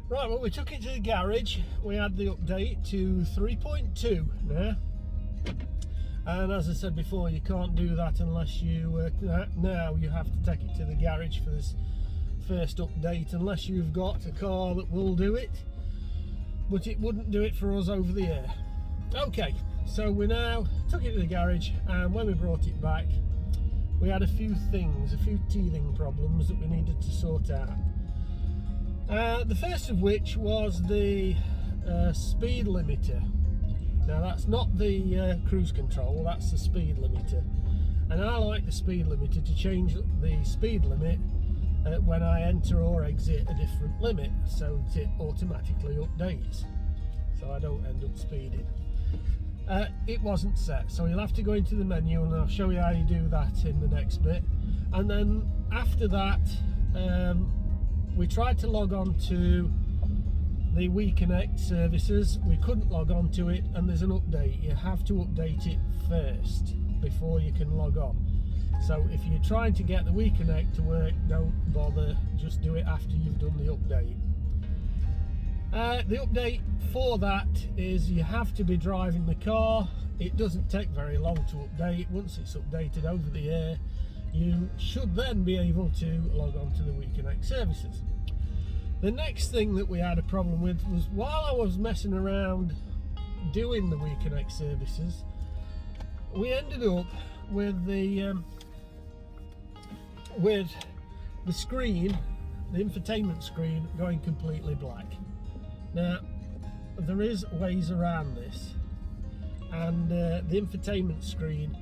Right, well, we took it to the garage. We had the update to 3.2 now. And as I said before, you can't do that unless you, now you have to take it to the garage for this first update, unless you've got a car that will do it. But it wouldn't do it for us over the air. Okay, so we now took it to the garage, and when we brought it back, we had a few teething problems that we needed to sort out. The first of which was the speed limiter. Now that's not the cruise control, that's the speed limiter. And I like the speed limiter to change the speed limit when I enter or exit a different limit, so that it automatically updates, so I don't end up speeding. It wasn't set, so you'll have to go into the menu, and I'll show you how you do that in the next bit. And then after that, we tried to log on to the WeConnect services. We couldn't log on to it, and there's an update. You have to update it first before you can log on. So if you're trying to get the WeConnect to work, don't bother, just do it after you've done the update. The update for that is you have to be driving the car. It doesn't take very long to update. Once it's updated over the air, you should then be able to log on to the WeConnect services. The next thing that we had a problem with was, while I was messing around doing the WeConnect services, we ended up with the screen, the infotainment screen, going completely black. Now, there is ways around this, and the infotainment screen,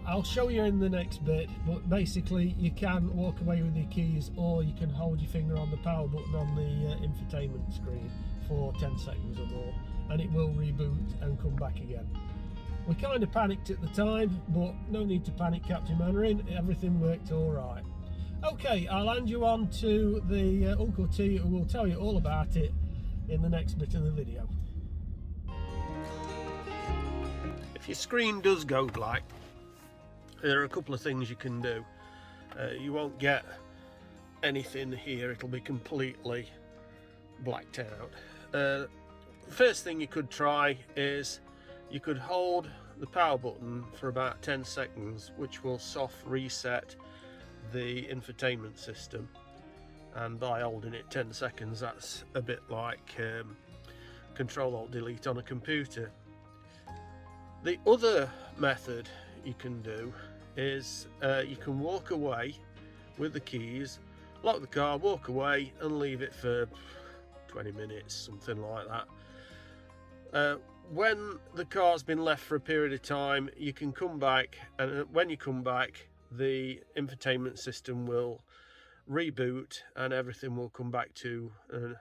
I'll show you in the next bit, but basically you can walk away with your keys, or you can hold your finger on the power button on the infotainment screen for 10 seconds or more, and it will reboot and come back again. We kind of panicked at the time, but no need to panic, Captain Mannering. Everything worked all right. Okay, I'll hand you on to the Uncle T, who will tell you all about it in the next bit of the video. If your screen does go black, there are a couple of things you can do. You won't get anything here, it'll be completely blacked out. First thing you could try is you could hold the power button for about 10 seconds, which will soft reset the infotainment system. And by holding it 10 seconds, that's a bit like Control-Alt-Delete on a computer. The other method you can do is you can walk away with the keys, lock the car, walk away and leave it for 20 minutes, something like that. When the car's been left for a period of time, you can come back, and when you come back, the infotainment system will reboot and everything will come back to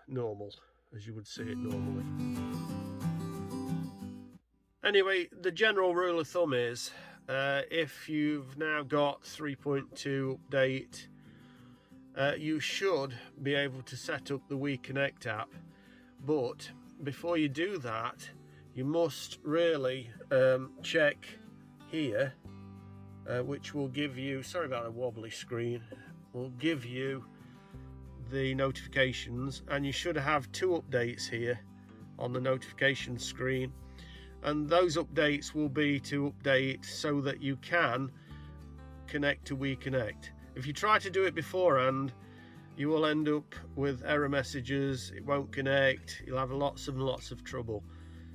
normal, as you would see it normally. Anyway, the general rule of thumb is if you've now got 3.2 update, you should be able to set up the WeConnect app, but before you do that, you must really check here, which will give you, sorry about the wobbly screen, will give you the notifications, and you should have 2 updates here on the notification screen, and those updates will be to update so that you can connect to WeConnect. If you try to do it beforehand, you will end up with error messages, it won't connect, you'll have lots and lots of trouble.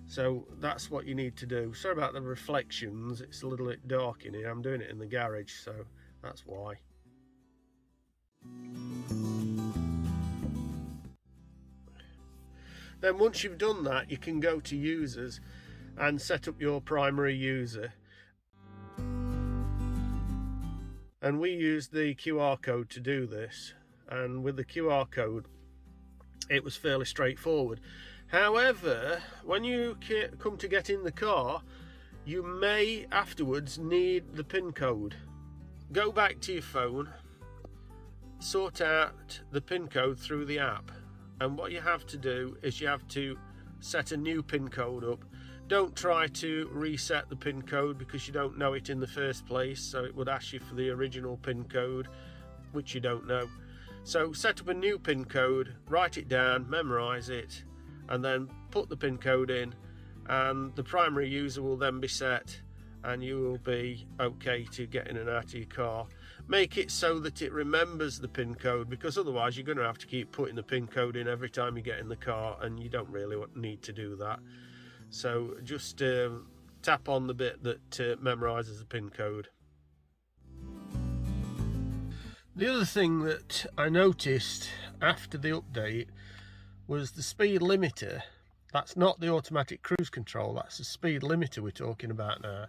So that's what you need to do. Sorry about the reflections, it's a little bit dark in here. I'm doing it in the garage, so that's why. Then once you've done that, you can go to users and set up your primary user. And we use the QR code to do this, and with the QR code it was fairly straightforward. However, when you come to get in the car, you may afterwards need the PIN code. Go back to your phone, sort out the PIN code through the app, and what you have to do is you have to set a new PIN code up. Don't try to reset the PIN code because you don't know it in the first place, so it would ask you for the original PIN code, which you don't know. So set up a new pin code, write it down, memorize it, and then put the pin code in, and the primary user will then be set, and you will be okay to get in and out of your car. Make it so that it remembers the pin code, because otherwise you're going to have to keep putting the pin code in every time you get in the car, and you don't really need to do that. So just tap on the bit that memorizes the pin code. The other thing that I noticed after the update was the speed limiter. That's not the automatic cruise control, that's the speed limiter we're talking about now,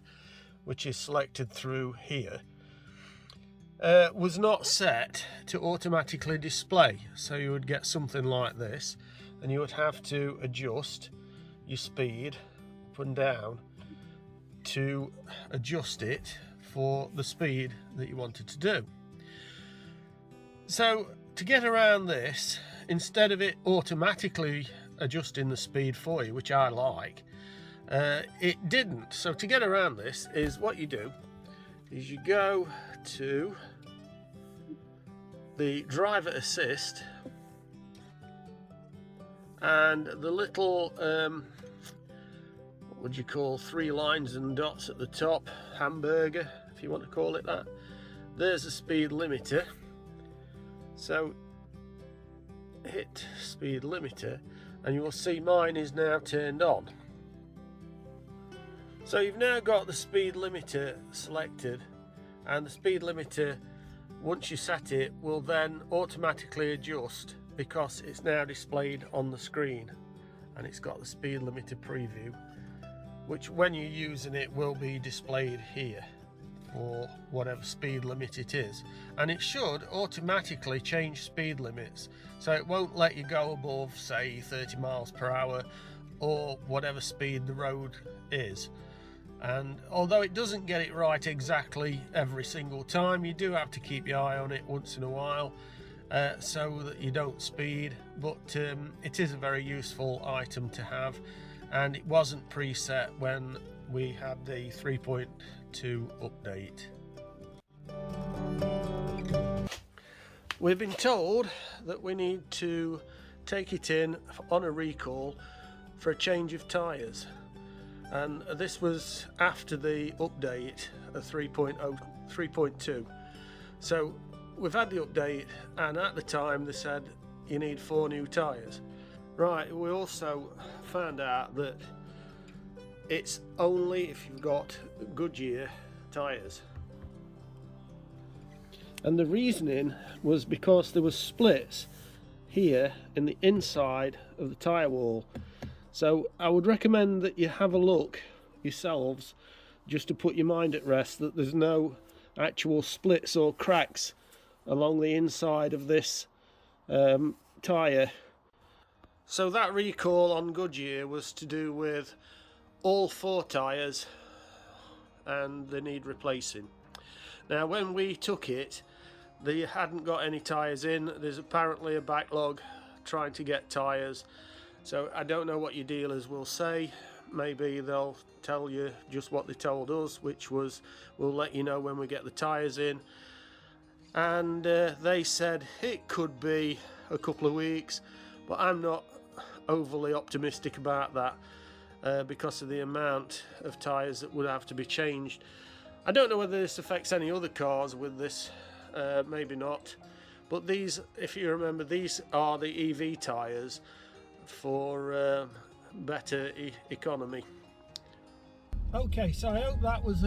which is selected through here, was not set to automatically display. So you would get something like this, and you would have to adjust your speed up and down to adjust it for the speed that you wanted to do. So to get around this, instead of it automatically adjusting the speed for you, which I like, it didn't. So to get around this is what you do is you go to the driver assist, and the little what would you call 3 lines and dots at the top, hamburger if you want to call it that, there's a speed limiter. So hit speed limiter and you will see mine is now turned on. So you've now got the speed limiter selected, and the speed limiter, once you set it, will then automatically adjust because it's now displayed on the screen, and it's got the speed limiter preview, which when you're using it will be displayed here for whatever speed limit it is, and it should automatically change speed limits, so it won't let you go above, say, 30 miles per hour or whatever speed the road is. And although it doesn't get it right exactly every single time, you do have to keep your eye on it once in a while so that you don't speed, but it is a very useful item to have, and it wasn't preset when we had the 3.2 update. We've been told that we need to take it in on a recall for a change of tyres, and this was after the update of 3.2. So we've had the update, and at the time they said you need 4 new tyres. Right, we also found out that it's only if you've got GoodYear tyres, and the reasoning was because there was splits here in the inside of the tyre wall. So I would recommend that you have a look yourselves, just to put your mind at rest that there's no actual splits or cracks along the inside of this tyre. So that recall on GoodYear was to do with all 4 tyres, and they need replacing. Now when we took it, they hadn't got any tyres in. There's apparently a backlog trying to get tyres, so I don't know what your dealers will say. Maybe they'll tell you just what they told us, which was we'll let you know when we get the tyres in, and they said it could be a couple of weeks, but I'm not overly optimistic about that because of the amount of tyres that would have to be changed. I don't know whether this affects any other cars with this, maybe not, but these, if you remember, these are the EV tyres for better economy. Okay, so I hope that was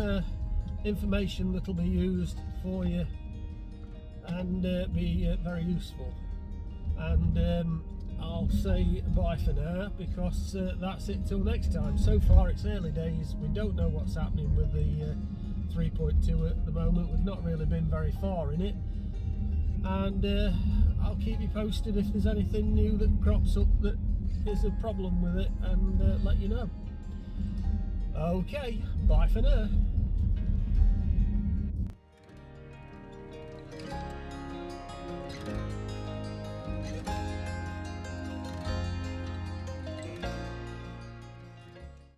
information that'll be used for you and be very useful, and I'll say bye for now, because that's it till next time. So far it's early days, we don't know what's happening with the 3.2 at the moment. We've not really been very far in it, and I'll keep you posted if there's anything new that crops up that is a problem with it, and let you know. Okay, bye for now.